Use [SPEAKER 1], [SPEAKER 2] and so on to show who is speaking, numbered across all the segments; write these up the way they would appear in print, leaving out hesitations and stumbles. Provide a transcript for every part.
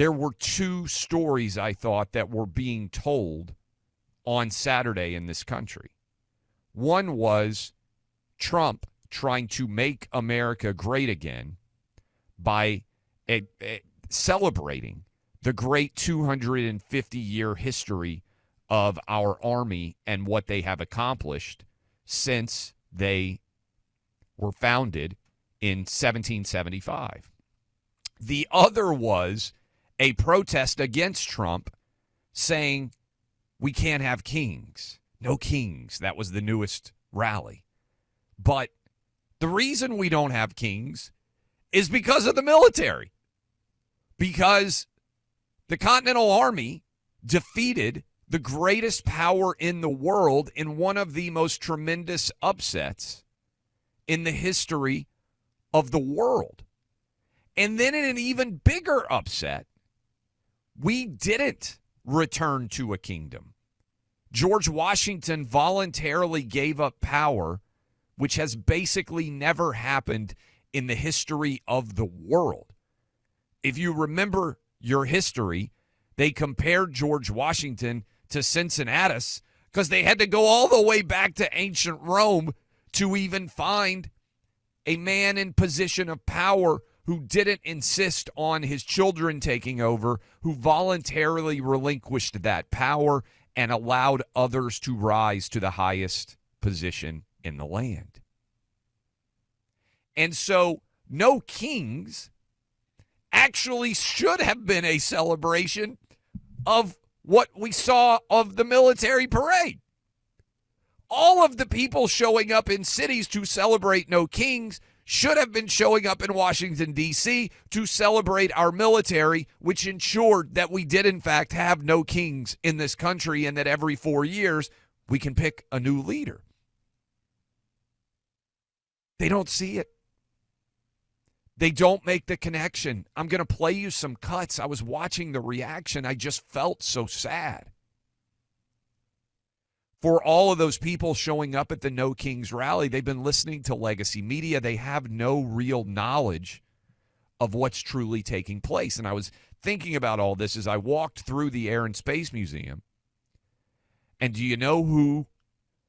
[SPEAKER 1] there were two stories, I thought, that were being told on Saturday in this country. One was Trump trying to make America great again by celebrating the great 250-year history of our Army and what they have accomplished since they were founded in 1775. The other was a protest against Trump saying we can't have kings. No kings. That was the newest rally. But the reason we don't have kings is because of the military. Because the Continental Army defeated the greatest power in the world in one of the most tremendous upsets in the history of the world. And then in an even bigger upset, we didn't return to a kingdom. George Washington voluntarily gave up power, which has basically never happened in the history of the world. If you remember your history, they compared George Washington to Cincinnatus because they had to go all the way back to ancient Rome to even find a man in position of power who didn't insist on his children taking over, who voluntarily relinquished that power and allowed others to rise to the highest position in the land. And so no kings actually should have been a celebration of what we saw of the military parade. All of the people showing up in cities to celebrate no kings should have been showing up in Washington, D.C. to celebrate our military, which ensured that we did, in fact, have no kings in this country and that every 4 years we can pick a new leader. They don't see it. They don't make the connection. I'm going to play you some cuts. I was watching the reaction. I just felt so sad for all of those people showing up at the No Kings rally. They've been listening to legacy media. They have no real knowledge of what's truly taking place. And I was thinking about all this as I walked through the Air and Space Museum. And do you know who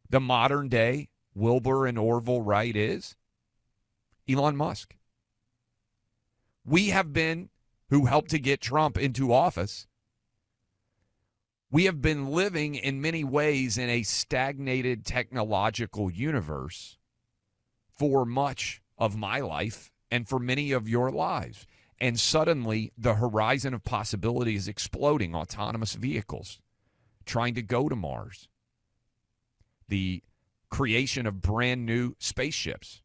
[SPEAKER 1] the modern day Wilbur and Orville Wright is? Elon Musk. We have been, who helped to get Trump into office, we have been living in many ways in a stagnated technological universe for much of my life and for many of your lives. And suddenly the horizon of possibility is exploding. Autonomous vehicles, trying to go to Mars, the creation of brand new spaceships.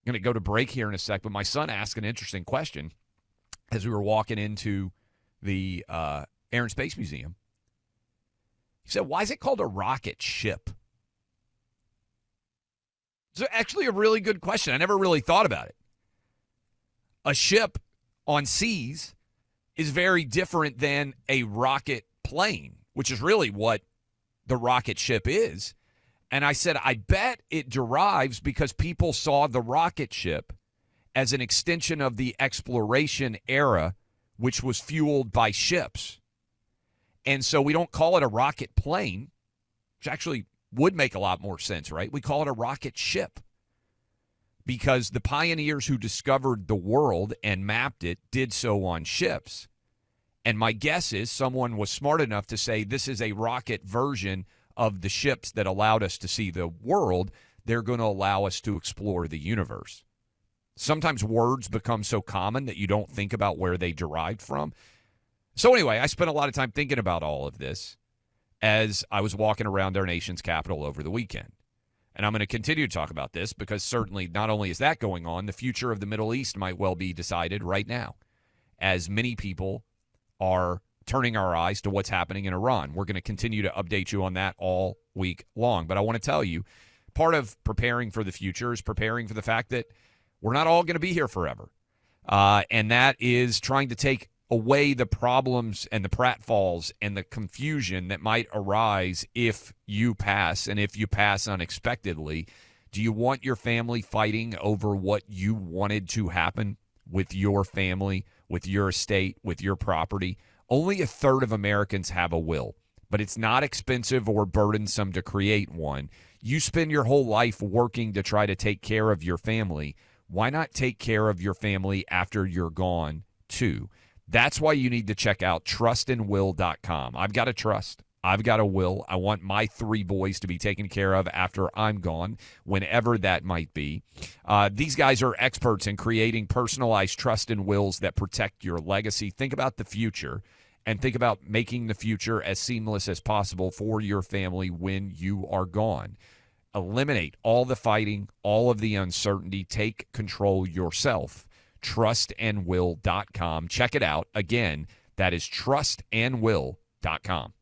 [SPEAKER 1] I'm going to go to break here in a sec, but my son asked an interesting question as we were walking into the Air and Space Museum. He said, why is it called a rocket ship? It's actually a really good question. I never really thought about it. A ship on seas is very different than a rocket plane, which is really what the rocket ship is. And I said, I bet it derives because people saw the rocket ship as an extension of the exploration era, which was fueled by ships. And so we don't call it a rocket plane, which actually would make a lot more sense, right? We call it a rocket ship because the pioneers who discovered the world and mapped it did so on ships. And my guess is someone was smart enough to say this is a rocket version of the ships that allowed us to see the world. They're going to allow us to explore the universe. Sometimes words become so common that you don't think about where they derived from. So anyway, I spent a lot of time thinking about all of this as I was walking around our nation's capital over the weekend. And I'm going to continue to talk about this because certainly not only is that going on, the future of the Middle East might well be decided right now as many people are turning our eyes to what's happening in Iran. We're going to continue to update you on that all week long. But I want to tell you, part of preparing for the future is preparing for the fact that we're not all going to be here forever. And that is trying to take away the problems and the pratfalls and the confusion that might arise if you pass, and if you pass unexpectedly. Do you want your family fighting over what you wanted to happen with your family with your estate, with your property. Only a third of Americans have a will, but it's not expensive or burdensome to create one. You spend your whole life working to try to take care of your family. Why not take care of your family after you're gone, too? That's why you need to check out trustandwill.com. I've got a trust. I've got a will. I want my 3 boys to be taken care of after I'm gone, whenever that might be. These guys are experts in creating personalized trust and wills that protect your legacy. Think about the future and think about making the future as seamless as possible for your family when you are gone. Eliminate all the fighting, all of the uncertainty. Take control yourself. Trustandwill.com. Check it out. Again, that is trustandwill.com.